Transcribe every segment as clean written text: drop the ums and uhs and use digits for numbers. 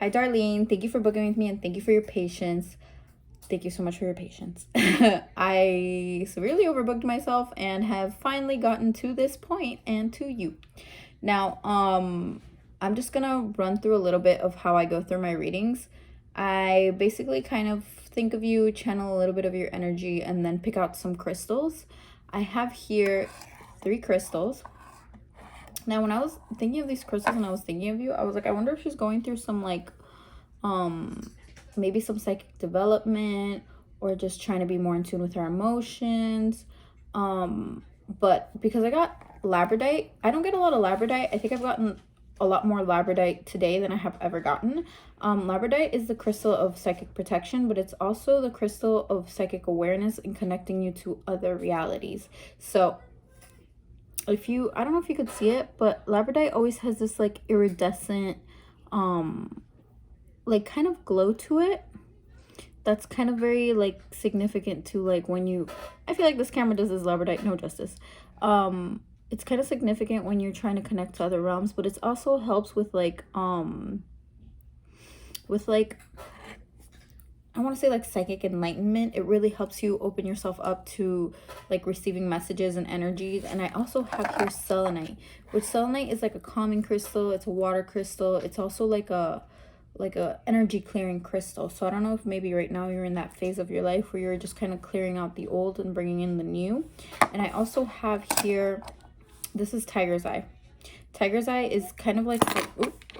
Hi, Darlene. Thank you for booking with me and thank you for your patience. Thank you so much for your patience. I severely overbooked myself and have finally gotten to this point and to you. Now, I'm just gonna run through a little bit of how I go through my readings. I basically kind of think of you, channel a little bit of your energy, and then pick out some crystals. I have here 3 crystals. Now, when I was thinking of these crystals and I was thinking of you, I was like, I wonder if she's going through some maybe some psychic development or just trying to be more in tune with her emotions. But because I got labradorite, I don't get a lot of labradorite. I think I've gotten a lot more labradorite today than I have ever gotten. Labradorite is the crystal of psychic protection, but it's also the crystal of psychic awareness and connecting you to other realities. So if you, I don't know if you could see it, but labradorite always has this like iridescent like kind of glow to it that's kind of very like significant to like when you, I feel like this camera does this labradorite no justice. It's kind of significant when you're trying to connect to other realms, but it also helps with like I want to say like psychic enlightenment. It really helps you open yourself up to like receiving messages and energies. And I also have here selenite, which selenite is like a calming crystal. It's a water crystal. It's also like a energy clearing crystal. So I don't know if maybe right now you're in that phase of your life where you're just kind of clearing out the old and bringing in the new. And I also have here, this is tiger's eye. Tiger's eye is kind of like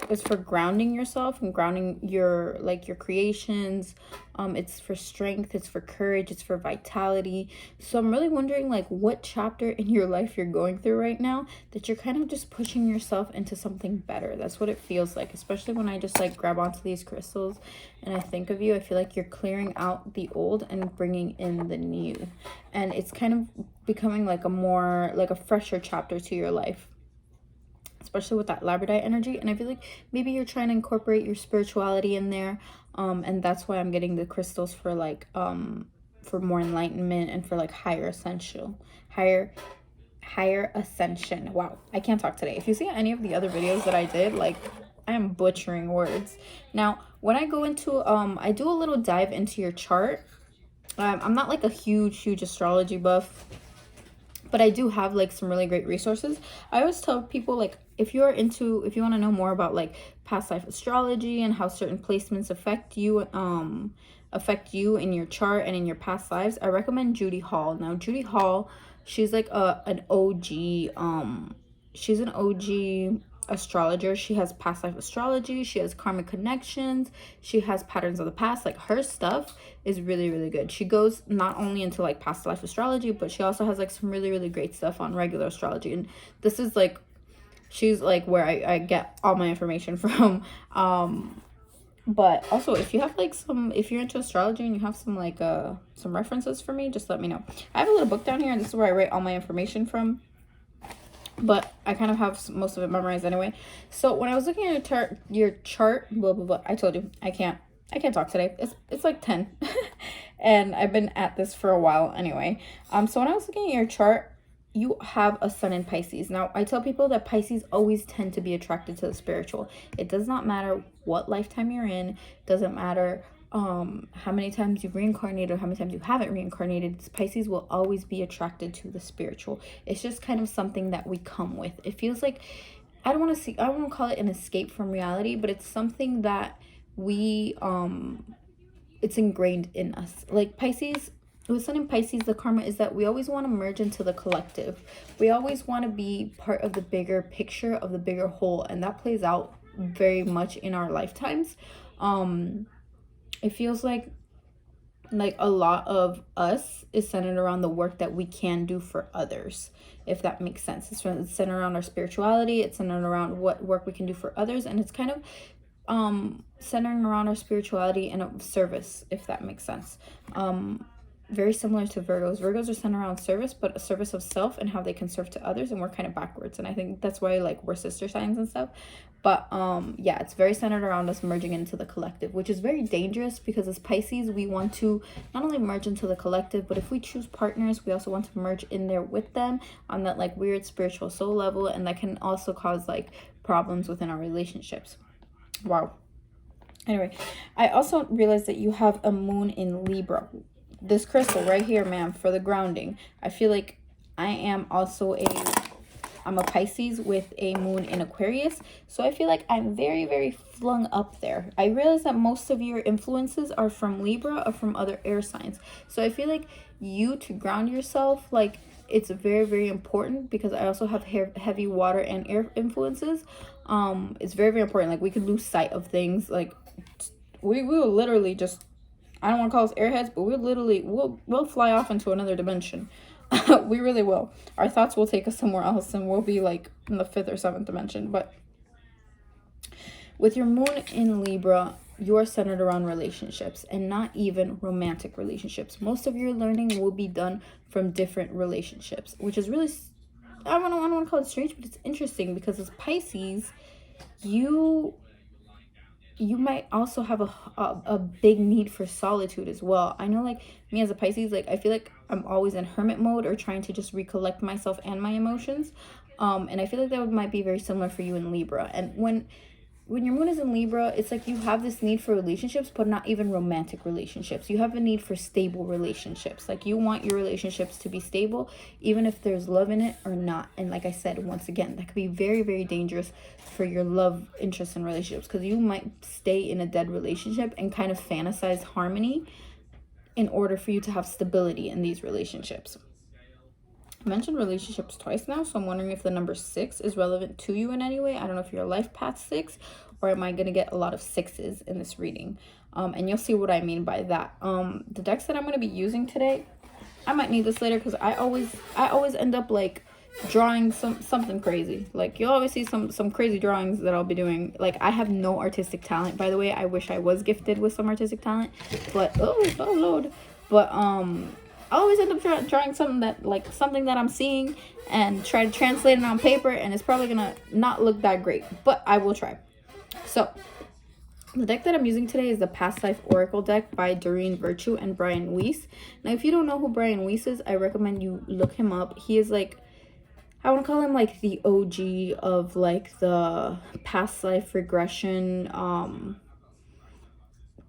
it's for grounding yourself and grounding your like your creations. It's for strength, it's for courage, it's for vitality. So I'm really wondering like what chapter in your life you're going through right now that you're kind of just pushing yourself into something better. That's what it feels like, especially when I just like grab onto these crystals and I think of you. I feel like you're clearing out the old and bringing in the new, and it's kind of becoming like a more like a fresher chapter to your life, especially with that labradorite energy. And I feel like maybe you're trying to incorporate your spirituality in there, and that's why I'm getting the crystals for like for more enlightenment and for like higher ascension. Wow, I can't talk today. If you see any of the other videos that I did, like I am butchering words. Now when I go into I do a little dive into your chart. I'm not like a huge astrology buff, but I do have like some really great resources. I always tell people like if you want to know more about like past life astrology and how certain placements affect you in your chart and in your past lives, I recommend Judy Hall. Now Judy Hall, she's like an OG she's an OG astrologer. She has past life astrology, she has karmic connections, she has patterns of the past. Like her stuff is really good. She goes not only into like past life astrology, but she also has like some really great stuff on regular astrology. And this is like, she's like where I get all my information from. But also if you have like if you're into astrology and you have some like some references for me, just let me know. I have a little book down here and this is where I write all my information from, but I kind of have most of it memorized anyway. So when I was looking at your chart, blah blah blah, I told you I can't talk today. It's like 10 and I've been at this for a while anyway. So when I was looking at your chart, you have a sun in Pisces. Now I tell people that Pisces always tend to be attracted to the spiritual. It does not matter what lifetime you're in. It doesn't matter how many times you've reincarnated or how many times you haven't reincarnated. Pisces will always be attracted to the spiritual. It's just kind of something that we come with. It feels like, I don't want to call it an escape from reality, but it's something that we it's ingrained in us. Like Pisces, with sun in Pisces, the karma is that we always want to merge into the collective. We always want to be part of the bigger picture, of the bigger whole, and that plays out very much in our lifetimes. It feels like a lot of us is centered around the work that we can do for others, if that makes sense. It's centered around our spirituality. It's centered around what work we can do for others, and it's kind of centering around our spirituality and of service, if that makes sense. Very similar to Virgos. Virgos are centered around service, but a service of self and how they can serve to others, and we're kind of backwards. And I think that's why like we're sister signs and stuff. But yeah, it's very centered around us merging into the collective, which is very dangerous because as Pisces, we want to not only merge into the collective, but if we choose partners, we also want to merge in there with them on that like weird spiritual soul level, and that can also cause like problems within our relationships. Wow. Anyway, I also realized that you have a moon in Libra. This crystal right here, ma'am, for the grounding. I feel like I am also I'm a Pisces with a moon in Aquarius. So I feel like I'm very, very flung up there. I realize that most of your influences are from Libra or from other air signs. So I feel like you to ground yourself, like it's very, very important because I also have heavy water and air influences. It's very, very important. Like we could lose sight of things. Like we will literally just, I don't want to call us airheads, but we'll fly off into another dimension. We really will. Our thoughts will take us somewhere else and we'll be like in the 5th or 7th dimension. But with your moon in Libra, you're centered around relationships and not even romantic relationships. Most of your learning will be done from different relationships, which is really, I don't want to call it strange, but it's interesting because as Pisces, you might also have a big need for solitude as well. I know, like me as a Pisces, like I feel like I'm always in hermit mode or trying to just recollect myself and my emotions. And I feel like that might be very similar for you in Libra. And when your moon is in Libra, it's like you have this need for relationships, but not even romantic relationships. You have a need for stable relationships. Like you want your relationships to be stable, even if there's love in it or not. And like I said, once again, that could be very, very dangerous for your love interest in relationships because you might stay in a dead relationship and kind of fantasize harmony in order for you to have stability in these relationships. I mentioned relationships twice now, so I'm wondering if the number 6 is relevant to you in any way. I don't know if you're a life path 6, or am I going to get a lot of 6s in this reading? And you'll see what I mean by that. The decks that I'm going to be using today, I might need this later because I always end up like drawing something crazy. Like you'll always see some crazy drawings that I'll be doing. Like I have no artistic talent, by the way. I wish I was gifted with some artistic talent, but oh Lord. But I always end up drawing something that I'm seeing and try to translate it on paper, and it's probably gonna not look that great, but I will try. So the deck that I'm using today is the Past Life Oracle deck by Doreen Virtue and Brian Weiss. Now, if you don't know who Brian Weiss is, I recommend you look him up. He is like, I want to call him like the OG of like the past life regression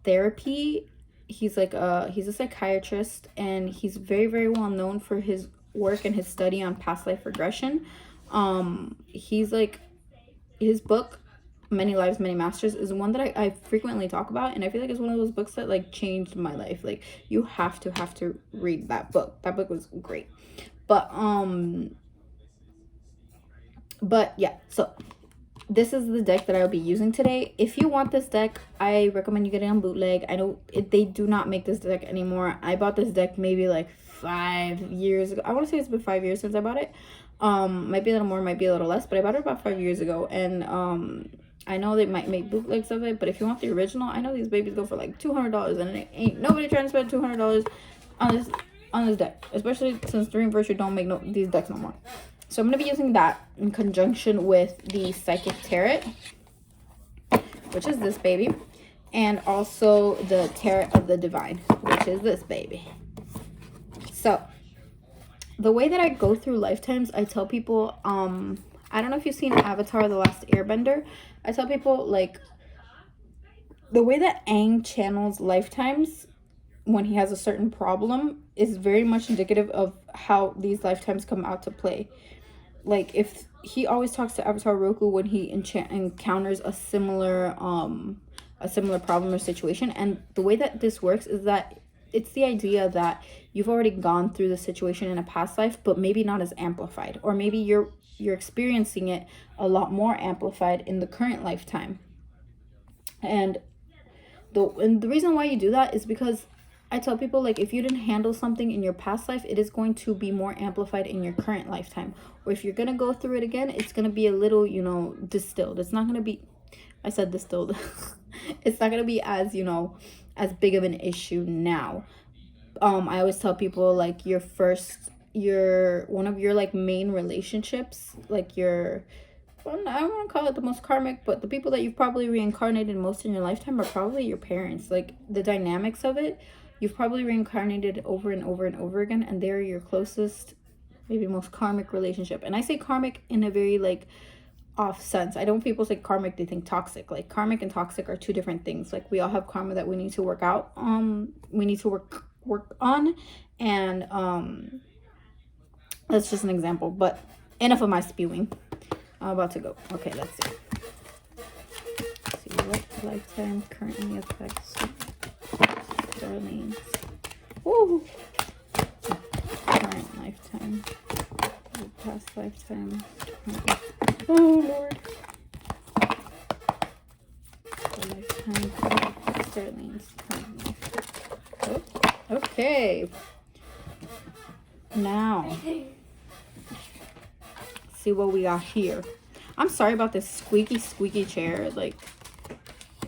therapy. He's a psychiatrist, and he's very, very well known for his work and his study on past life regression. He's like, his book Many Lives, Many Masters is one that I frequently talk about, and I feel like it's one of those books that like changed my life. Like you have to read that book. That book was great. But yeah, so this is the deck that I'll be using today. If you want this deck, I recommend you get it on bootleg. I know they do not make this deck anymore. I bought this deck maybe like 5 years ago. I want to say it's been 5 years since I bought it. Might be a little more, might be a little less, but I bought it about 5 years ago. And I know they might make bootlegs of it, but if you want the original, I know these babies go for like $200, and it ain't nobody trying to spend $200 on this deck, especially since Dream Virtue don't make these decks no more. So I'm going to be using that in conjunction with the Psychic Tarot, which is this baby, and also the Tarot of the Divine, which is this baby. So the way that I go through lifetimes, I tell people, I don't know if you've seen Avatar: The Last Airbender. I tell people, like, the way that Aang channels lifetimes when he has a certain problem is very much indicative of how these lifetimes come out to play. Like, if he always talks to Avatar Roku when he encounters a similar problem or situation, and the way that this works is that it's the idea that you've already gone through the situation in a past life, but maybe not as amplified, or maybe you're experiencing it a lot more amplified in the current lifetime. And the reason why you do that is because I tell people, like, if you didn't handle something in your past life, it is going to be more amplified in your current lifetime. Or if you're going to go through it again, it's going to be a little, distilled. It's not going to be, I said distilled. It's not going to be as, as big of an issue now. I always tell people, like, one of your, like, main relationships, like, I don't want to call it the most karmic, but the people that you've probably reincarnated most in your lifetime are probably your parents. Like, the dynamics of it, you've probably reincarnated over and over and over again, and they're your closest, maybe most karmic relationship. And I say karmic in a very, like, off sense. I don't people say karmic, they think toxic. Like karmic and toxic are two different things. Like we all have karma that we need to work out. We need to work on, and that's just an example. But enough of my spewing. I'm about to go. Okay, let's see. Let's see what lifetime currently affects Darlene's. Woo! Current lifetime. Past lifetime. Oh Lord. The lifetime Darlene's current life. Oh, okay. Now, see what we got here. I'm sorry about this squeaky chair. Like,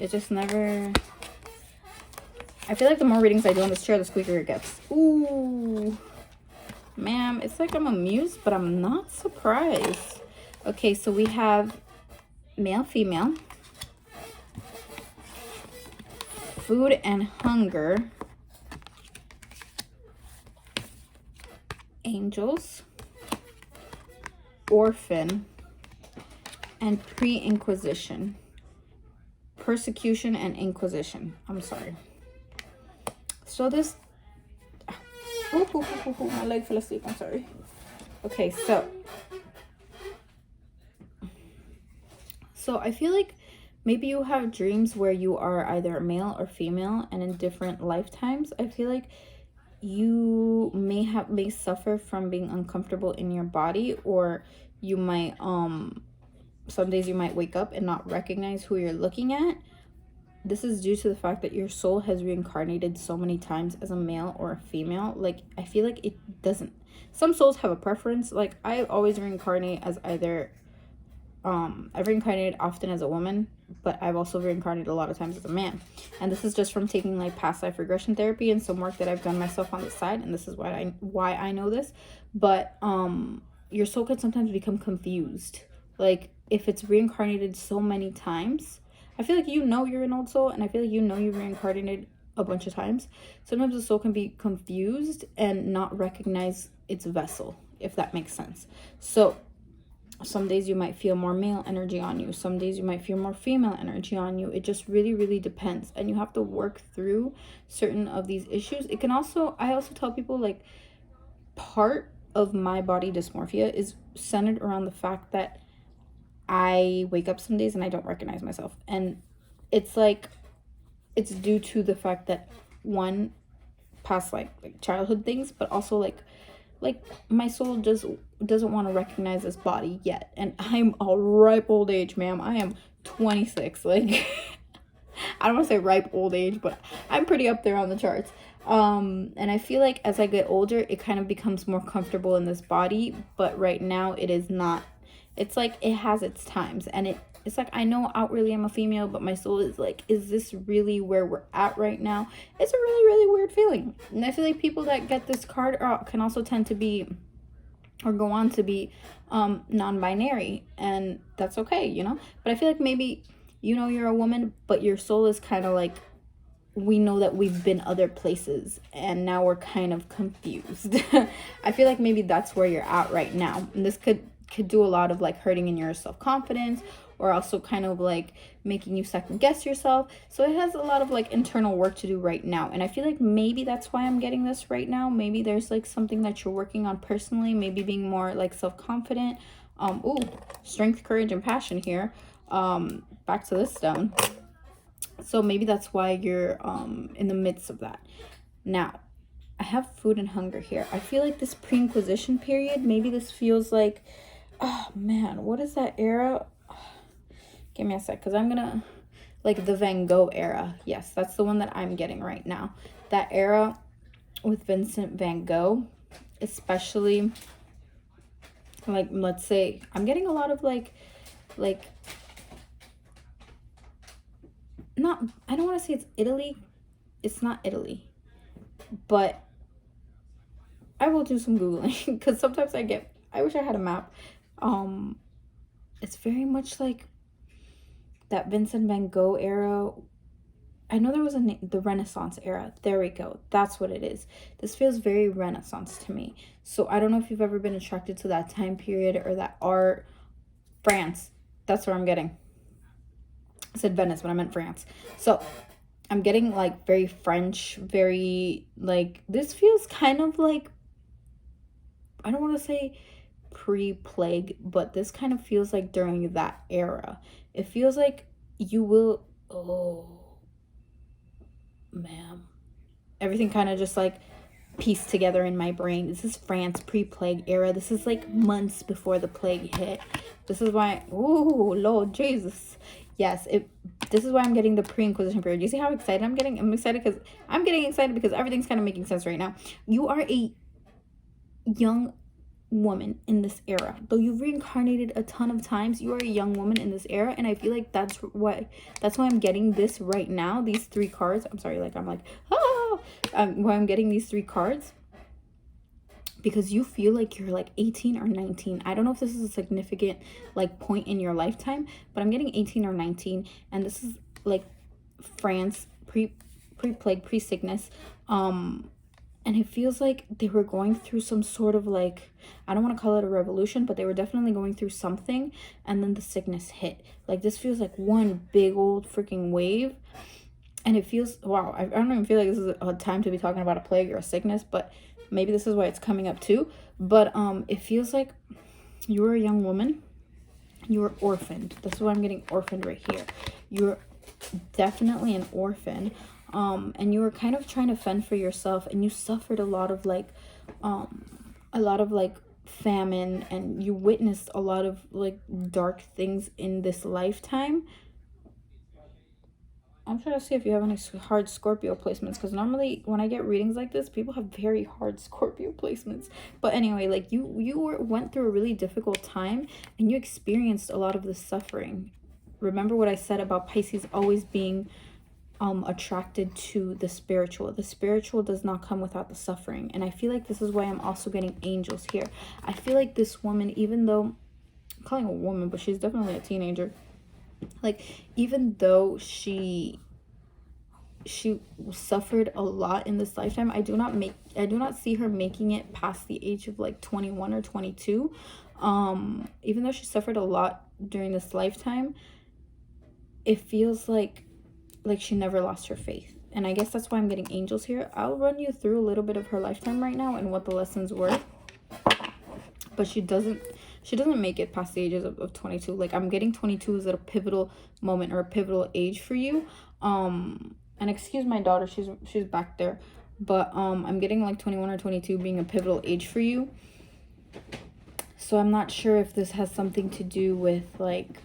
it just never... I feel like the more readings I do on this chair, the squeakier it gets. Ooh. Ma'am, it's like I'm amused, but I'm not surprised. Okay, so we have male, female. Food and hunger. Angels. Orphan. And pre-inquisition. Persecution and inquisition. I'm sorry. So this... my leg fell asleep. I'm sorry. Okay, so I feel like maybe you have dreams where you are either male or female, and in different lifetimes, I feel like you may suffer from being uncomfortable in your body, or you might some days you might wake up and not recognize who you're looking at. This is due to the fact that your soul has reincarnated so many times as a male or a female. Like, I feel like it doesn't... Some souls have a preference. Like, I always reincarnate as either... I've reincarnated often as a woman, but I've also reincarnated a lot of times as a man. And this is just from taking, like, past life regression therapy and some work that I've done myself on the side. And this is why I know this. But your soul can sometimes become confused. Like, if it's reincarnated so many times... I feel like you're an old soul, and I feel like you've reincarnated a bunch of times. Sometimes the soul can be confused and not recognize its vessel, if that makes sense. So some days you might feel more male energy on you. Some days you might feel more female energy on you. It just really, really depends. And you have to work through certain of these issues. It can also, I also tell people, like, part of my body dysmorphia is centered around the fact that I wake up some days and I don't recognize myself. And it's like, it's due to the fact that, one, past like childhood things, but also like my soul just doesn't want to recognize this body yet. And I'm a ripe old age, ma'am. I am 26. Like, I don't want to say ripe old age, but I'm pretty up there on the charts. And I feel like as I get older, it kind of becomes more comfortable in this body. But right now it is not. It's like it has its times, and it's like I know outwardly I'm a female, but my soul is like, is this really where we're at right now? It's a really, really weird feeling. And I feel like people that get this card can also tend to be, or go on to be, non-binary, and that's okay, you know? But I feel like maybe, you're a woman, but your soul is kind of like, we know that we've been other places, and now we're kind of confused. I feel like maybe that's where you're at right now. And this could do a lot of like hurting in your self-confidence, or also kind of like making you second guess yourself. So it has a lot of like internal work to do right now. And I feel like maybe that's why I'm getting this right now. Maybe there's like something that you're working on personally, maybe being more like self-confident. Strength, courage, and passion here. Back to this stone. So maybe that's why you're in the midst of that. Now, I have food and hunger here. I feel like this pre-inquisition period, maybe this feels like, oh man, what is that era? Give me a sec, because I'm gonna, like, the Van Gogh era. Yes, that's the one that I'm getting right now. That era with Vincent Van Gogh, especially, like, let's say, I'm getting a lot of like, not, I don't want to say it's Italy. It's not Italy, but I will do some Googling, because sometimes I wish I had a map. It's very much like that Vincent Van Gogh era. I know there was the Renaissance era. There we go. That's what it is. This feels very Renaissance to me. So I don't know if you've ever been attracted to that time period or that art. France. That's where I'm getting. I said Venice, but I meant France. So I'm getting like very French, very like, this feels kind of like, I don't want to say pre-plague, but this kind of feels like during that era. It feels like you will, oh, ma'am. Everything kind of just like pieced together in my brain. This is France pre-plague era. This is like months before the plague hit. This is why, oh, Lord Jesus. Yes, this is why I'm getting the pre-Inquisition period. You see how excited I'm getting? I'm excited because everything's kind of making sense right now. You are a young woman in this era. Though you've reincarnated a ton of times, you are a young woman in this era, and I feel like that's why I'm getting this right now. These 3 cards. I'm sorry, like I'm like, why I'm getting these 3 cards. Because you feel like you're like 18 or 19. I don't know if this is a significant like point in your lifetime, but I'm getting 18 or 19, and this is like France pre-plague, pre-sickness. And it feels like they were going through some sort of like, I don't want to call it a revolution, but they were definitely going through something, and then the sickness hit. Like, this feels like one big old freaking wave. And it feels, wow, I don't even feel like this is a time to be talking about a plague or a sickness, but maybe this is why it's coming up too. But it feels like you were a young woman. You were orphaned. This is why I'm getting orphaned right here. You're definitely an orphan. And you were kind of trying to fend for yourself, and you suffered a lot of like famine, and you witnessed a lot of like dark things in this lifetime. I'm trying to see if you have any hard Scorpio placements, because normally when I get readings like this, people have very hard Scorpio placements. But anyway, like you went through a really difficult time, and you experienced a lot of the suffering. Remember what I said about Pisces always being attracted to the spiritual. The spiritual does not come without the suffering. And I feel like this is why I'm also getting angels here. I feel like this woman, even though I'm calling a woman, but she's definitely a teenager, like even though she suffered a lot in this lifetime, I do not see her making it past the age of like 21 or 22. Even though she suffered a lot during this lifetime, it feels like she never lost her faith. And I guess that's why I'm getting angels here. I'll run you through a little bit of her lifetime right now and what the lessons were. But she doesn't make it past the ages of 22. Like, I'm getting 22 is at a pivotal moment or a pivotal age for you. And excuse my daughter, she's back there. But I'm getting like 21 or 22 being a pivotal age for you. So I'm not sure if this has something to do with like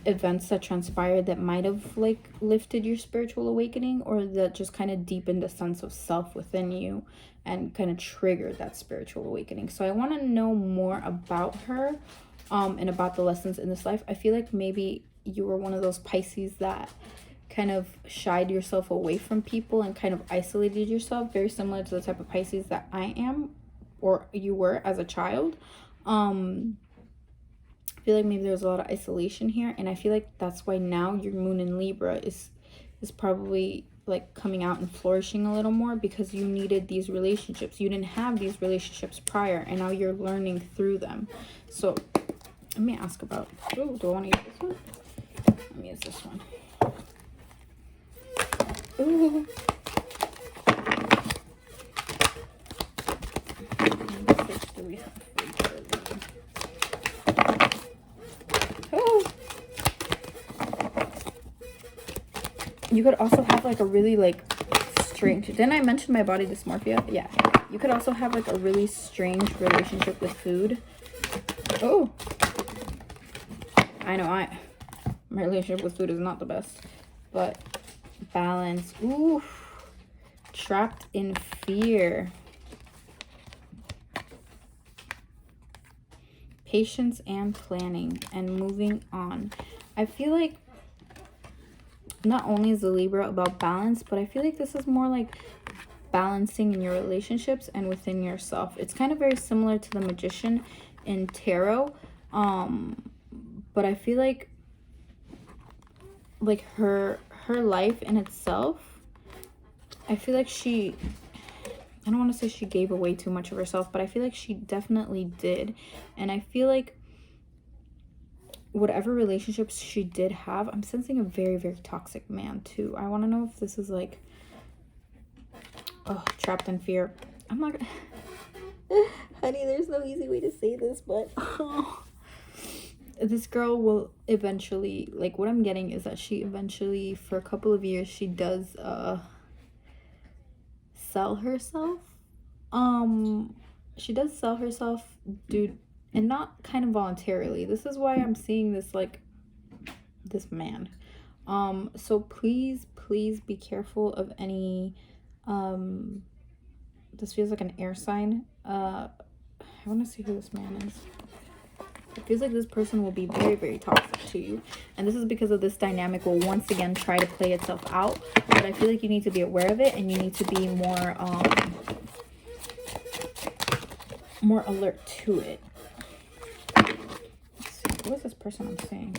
events that transpired that might have like lifted your spiritual awakening, or that just kind of deepened a sense of self within you and kind of triggered that spiritual awakening. So I want to know more about her and about the lessons in this life. I feel like maybe you were one of those Pisces that kind of shied yourself away from people and kind of isolated yourself, very similar to the type of Pisces that I am, or you were as a child. I feel like maybe there's a lot of isolation here, and I feel like that's why now your moon in Libra is probably like coming out and flourishing a little more, because you needed these relationships. You didn't have these relationships prior, and now you're learning through them. So let me ask about, oh, do I want to use this one? Let me use this one. Ooh. You could also have like a really like strange, didn't I mention my body dysmorphia? Yeah, you could also have like a really strange relationship with food. Oh, I know my relationship with food is not the best, but balance. Ooh, trapped in fear. Patience and planning and moving on. I feel like not only is the Libra about balance, but I feel like this is more like balancing in your relationships and within yourself. It's kind of very similar to the Magician in tarot. But I feel like her life in itself, I feel like I don't want to say she gave away too much of herself, but I feel like she definitely did. And I feel like whatever relationships she did have, I'm sensing a very, very toxic man too. I want to know if this is like, oh, trapped in fear. I'm not honey, there's no easy way to say this, but this girl will eventually, like, what I'm getting is that she eventually, for a couple of years, she does sell herself. She does sell herself, dude, and not kind of voluntarily. This is why I'm seeing this, like, this man. So please be careful of any, this feels like an air sign. I want to see who this man is. It feels like this person will be very, very toxic to you. And this is because of this dynamic will once again try to play itself out. But I feel like you need to be aware of it, and you need to be more alert to it. Let's see. What is this person I'm saying?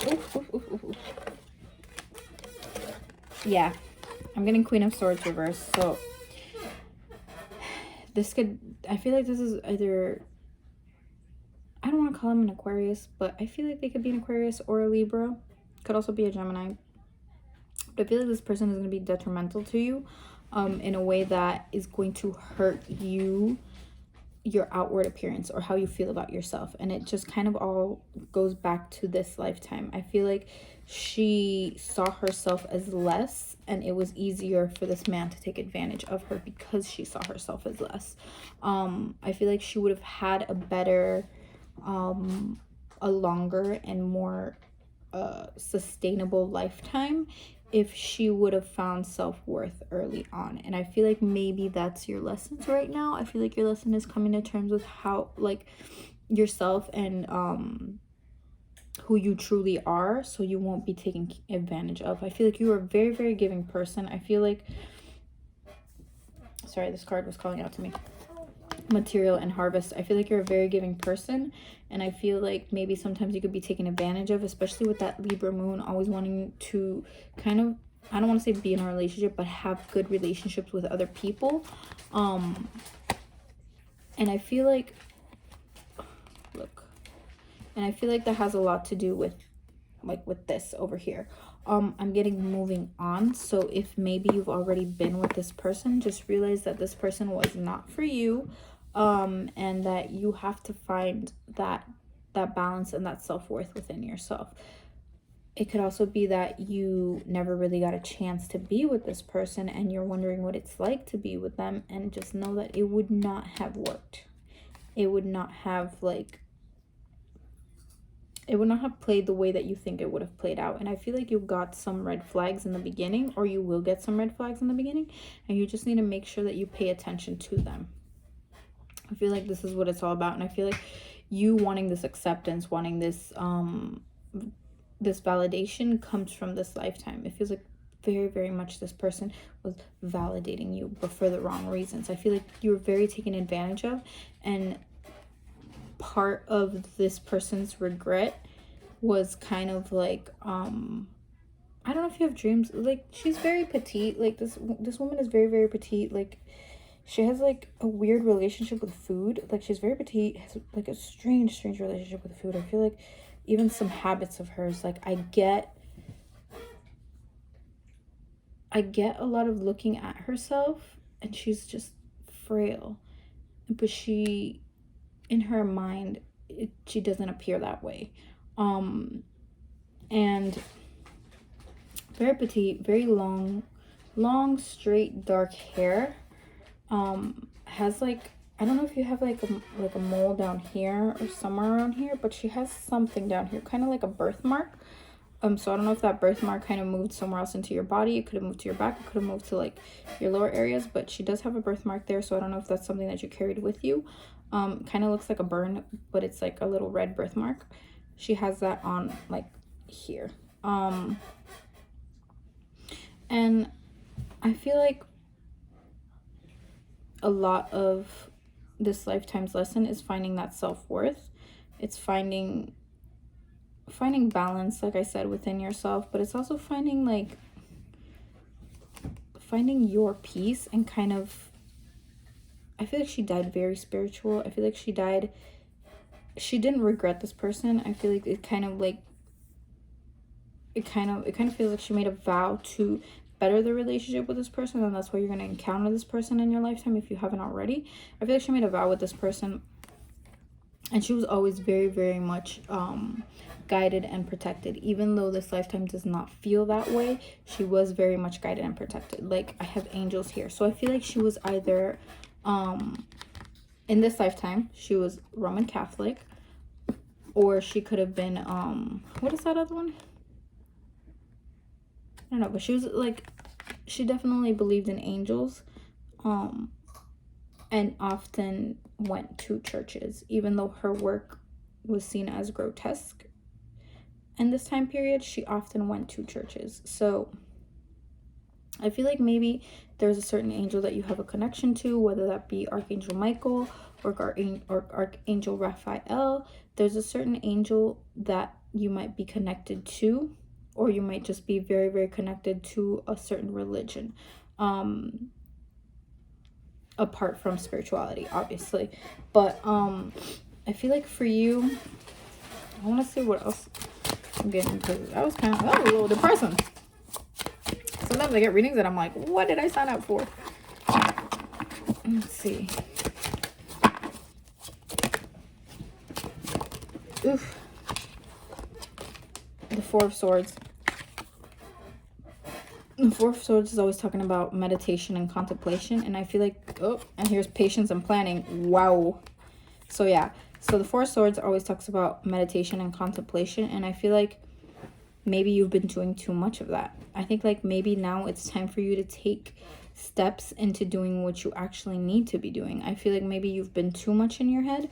Oof. Yeah. I'm getting Queen of Swords reversed. So this could, I feel like this is either, I don't want to call him an Aquarius, but I feel like they could be an Aquarius or a Libra. Could also be a Gemini. But I feel like this person is going to be detrimental to you in a way that is going to hurt you, your outward appearance, or how you feel about yourself. And it just kind of all goes back to this lifetime. I feel like she saw herself as less, and it was easier for this man to take advantage of her because she saw herself as less. I feel like she would have had a better, a longer and more sustainable lifetime if she would have found self-worth early on. And I feel like maybe that's your lessons right now. I feel like your lesson is coming to terms with how, like, yourself and who you truly are, so you won't be taken advantage of. I feel like you are a very, very giving person. I feel like, sorry, this card was calling out to me. Material and harvest. I feel like you're a very giving person, and I feel like maybe sometimes you could be taken advantage of, especially with that Libra moon always wanting to kind of, I don't want to say be in a relationship, but have good relationships with other people. And I feel like, look, and I feel like that has a lot to do with, like, with this over here. I'm getting moving on. So if maybe you've already been with this person, just realize that this person was not for you. And that you have to find that balance and that self-worth within yourself. It could also be that you never really got a chance to be with this person, and you're wondering what it's like to be with them, and just know that it would not have worked. It would not have, like, it would not have played the way that you think it would have played out. And I feel like you got some red flags in the beginning, or you will get some red flags in the beginning, and you just need to make sure that you pay attention to them. I feel like this is what it's all about. And I feel like you wanting this acceptance, wanting this this validation comes from this lifetime. It feels like very, very much this person was validating you, but for the wrong reasons. I feel like you were very taken advantage of, and part of this person's regret was kind of like, I don't know if you have dreams, like, she's very petite, like this woman is very, very petite, like she has like a weird relationship with food. Like, she's very petite, has like a strange relationship with food. I feel like even some habits of hers, like, I get a lot of looking at herself, and she's just frail, but she, in her mind, she doesn't appear that way. And very petite, very long straight dark hair. Has like, I don't know if you have like a mole down here or somewhere around here, but she has something down here, kind of like a birthmark. So I don't know if that birthmark kind of moved somewhere else into your body. It could have moved to your back, it could have moved to like your lower areas, but she does have a birthmark there. So I don't know if that's something that you carried with you. Kind of looks like a burn, but it's like a little red birthmark. She has that on like here. And I feel like a lot of this lifetime's lesson is finding that self-worth. It's finding balance, like I said, within yourself, but it's also finding your peace, and kind of, I feel like she died very spiritual. I feel like she died she didn't regret this person. I feel like it kind of feels like she made a vow to better the relationship with this person, and that's why you're going to encounter this person in your lifetime if you haven't already. I feel like she made a vow with this person, and she was always very, very much guided and protected. Even though this lifetime does not feel that way, she was very much guided and protected. Like, I have angels here. So I feel like she was either in this lifetime she was Roman Catholic, or she could have been what is that other one? I don't know, but she was like, she definitely believed in angels, and often went to churches, even though her work was seen as grotesque. In this time period, she often went to churches. So I feel like maybe there's a certain angel that you have a connection to, whether that be Archangel Michael or Archangel Raphael. There's a certain angel that you might be connected to, or you might just be very, very connected to a certain religion, apart from spirituality, obviously. But I feel like for you, I want to see what else I'm getting, because that was a little depressing. Sometimes I get readings and I'm like, what did I sign up for? Let's see. Oof. The Four of Swords. The Four of Swords is always talking about meditation and contemplation. And I feel like, oh, and here's patience and planning. Wow. So yeah. So the Four of Swords always talks about meditation and contemplation. And I feel like maybe you've been doing too much of that. I think like maybe now it's time for you to take steps into doing what you actually need to be doing. I feel like maybe you've been too much in your head,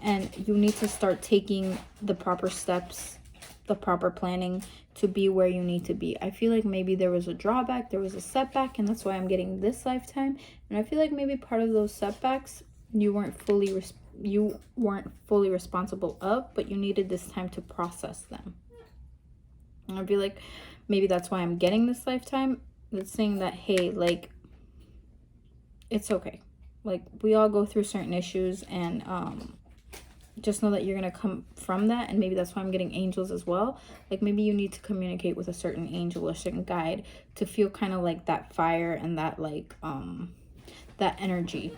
and you need to start taking the proper steps, the proper planning to be where you need to be. I feel like maybe there was a drawback, there was a setback, and that's why I'm getting this lifetime. And I feel like maybe part of those setbacks you weren't fully responsible of, but you needed this time to process them. And I feel like maybe that's why I'm getting this lifetime. It's saying that, hey, like, it's okay. Like, we all go through certain issues, and just know that you're going to come from that. And maybe that's why I'm getting angels as well. Like, maybe you need to communicate with a certain angel or certain guide to feel kind of like that fire and that, like, that energy,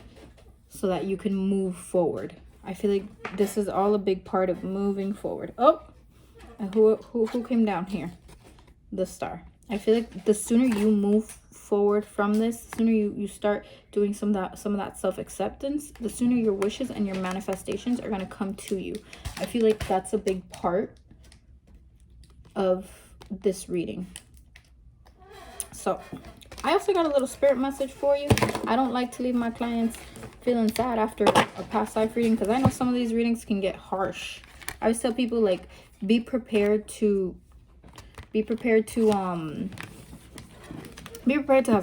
so that you can move forward. I feel like this is all a big part of moving forward. Oh, who came down here? The Star. I feel like the sooner you move forward from this, the sooner you start doing some of that self-acceptance, the sooner your wishes and your manifestations are going to come to you. I feel like that's a big part of this reading. So I also got a little spirit message for you. I don't like to leave my clients feeling sad after a past life reading, because I know some of these readings can get harsh. I always tell people, like, be prepared to have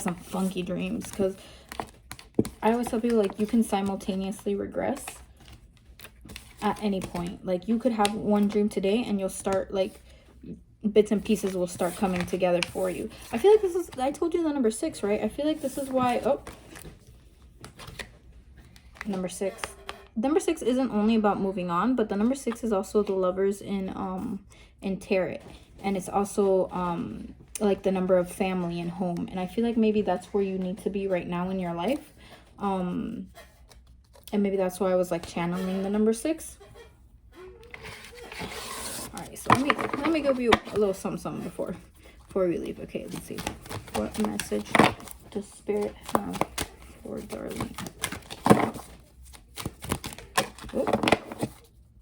some funky dreams, because I always tell people, like, you can simultaneously regress at any point. Like, you could have one dream today and you'll start, like, bits and pieces will start coming together for you. I feel like this is, I told you the number 6, right? I feel like this is why, number 6. Number 6 isn't only about moving on, but the number 6 is also the Lovers in tarot. And it's also like the number of family and home. And I feel like maybe that's where you need to be right now in your life. And maybe that's why I was like channeling the number 6. All right, so let me give you a little something before we leave. Okay, let's see. What message does Spirit have for Darlene?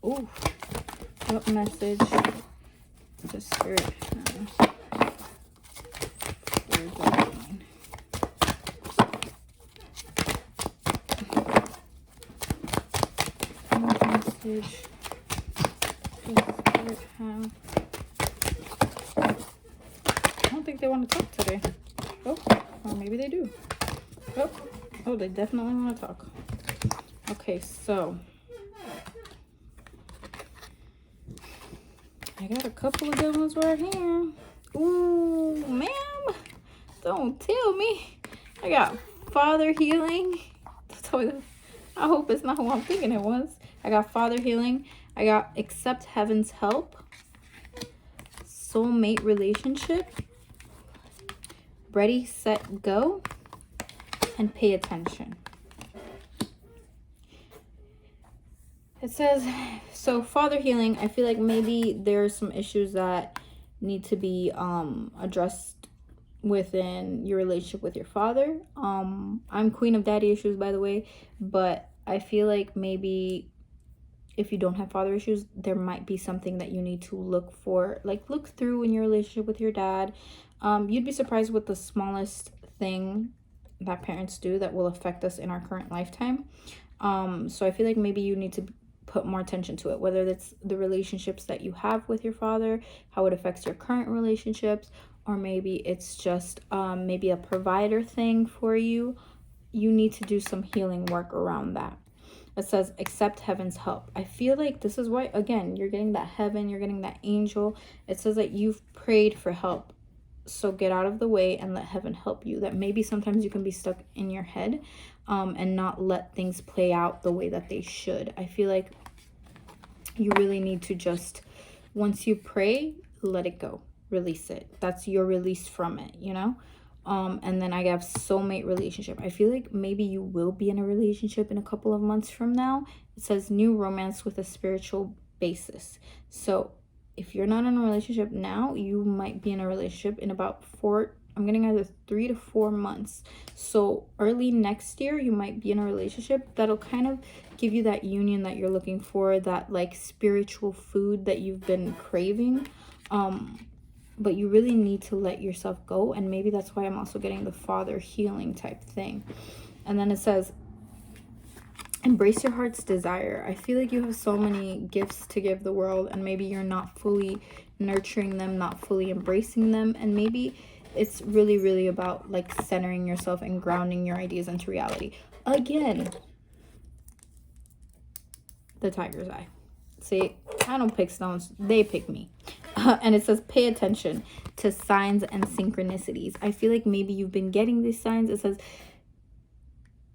Oh, what message does Spirit have for Darlene? What message does Spirit have? I don't think they want to talk today. Oh, or maybe they do. Oh, they definitely want to talk. Okay, so I got a couple of good ones right here. Ooh, ma'am, don't tell me. I got Father Healing. I hope it's not who I'm thinking it was. I got Father Healing. I got accept heaven's help, soulmate relationship, ready, set, go, and pay attention. It says, so father healing, I feel like maybe there's some issues that need to be addressed within your relationship with your father. I'm queen of daddy issues, by the way, but I feel like maybe if you don't have father issues, there might be something that you need to look through in your relationship with your dad. You'd be surprised with the smallest thing that parents do that will affect us in our current lifetime. So I feel like maybe you need to put more attention to it, whether that's the relationships that you have with your father, how it affects your current relationships, or maybe it's just maybe a provider thing for you. You need to do some healing work around that. It says accept heaven's help. I feel like this is why, again, you're getting that heaven, you're getting that angel. It says that you've prayed for help, so get out of the way and let heaven help you. That maybe sometimes you can be stuck in your head and not let things play out the way that they should. I feel like you really need to just, once you pray, let it go, release it. That's your release from it, you know. And then I have soulmate relationship. I feel like maybe you will be in a relationship in a couple of months from now. It says new romance with a spiritual basis. So if you're not in a relationship now, you might be in a relationship in about I'm getting either 3 to 4 months. So early next year, you might be in a relationship that'll kind of give you that union that you're looking for, that like spiritual food that you've been craving. But you really need to let yourself go. And maybe that's why I'm also getting the father healing type thing. And then it says, embrace your heart's desire. I feel like you have so many gifts to give the world, and maybe you're not fully nurturing them, not fully embracing them. And maybe it's really, really about like centering yourself and grounding your ideas into reality. Again, the tiger's eye. See, I don't pick stones, they pick me. And it says pay attention to signs and synchronicities. I feel like maybe you've been getting these signs. It says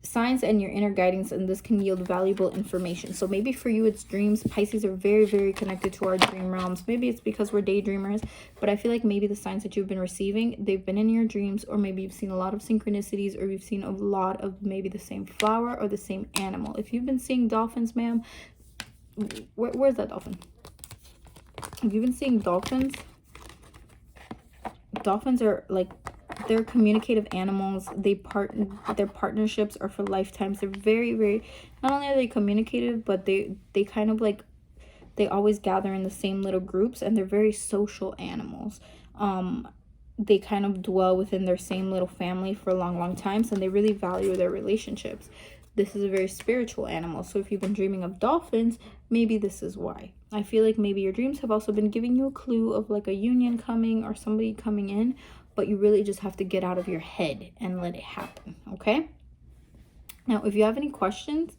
signs and your inner guidance, and this can yield valuable information. So maybe for you it's dreams. Pisces are very, very connected to our dream realms. Maybe it's because we're daydreamers, but I feel like maybe the signs that you've been receiving, they've been in your dreams, or maybe you've seen a lot of synchronicities, or you've seen a lot of maybe the same flower or the same animal. If you've been seeing dolphins, ma'am, where's that dolphin? If you've been seeing dolphins are like, they're communicative animals. Their partnerships are for lifetimes. They're very, very, not only are they communicative, but they kind of like, they always gather in the same little groups, and they're very social animals. They kind of dwell within their same little family for long, long times, and they really value their relationships. This is a very spiritual animal. So if you've been dreaming of dolphins, maybe this is why. I feel like maybe your dreams have also been giving you a clue of like a union coming or somebody coming in, but you really just have to get out of your head and let it happen, okay? Now, if you have any questions,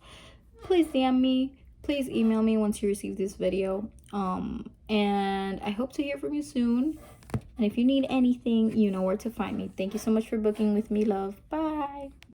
please DM me. Please email me once you receive this video. And I hope to hear from you soon. And if you need anything, you know where to find me. Thank you so much for booking with me, love. Bye.